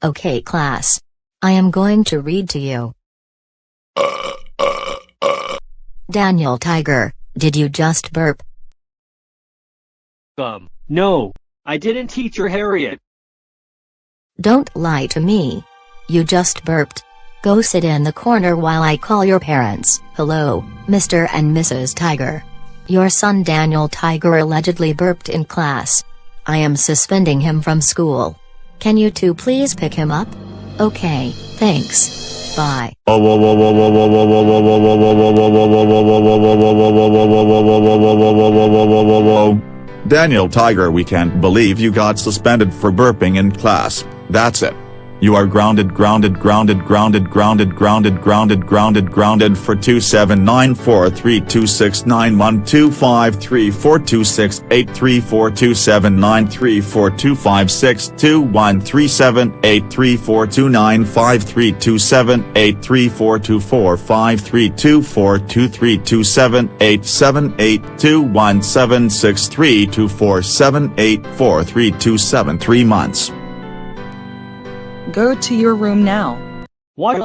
Okay class. I am going to read to you. Daniel Tiger, did you just burp? No, I didn't, Teacher Harriet. Don't lie to me. You just burped. Go sit in the corner while I call your parents. Hello, Mr. and Mrs. Tiger. Your son Daniel Tiger allegedly burped in class. I am suspending him from school. Can you two please pick him up? Okay, thanks. Bye. Daniel Tiger, we can't believe you got suspended for burping in class. That's it. You are grounded for 279432689125327834257834327878217632478478432732784327327 3 months. Go to your room now. What?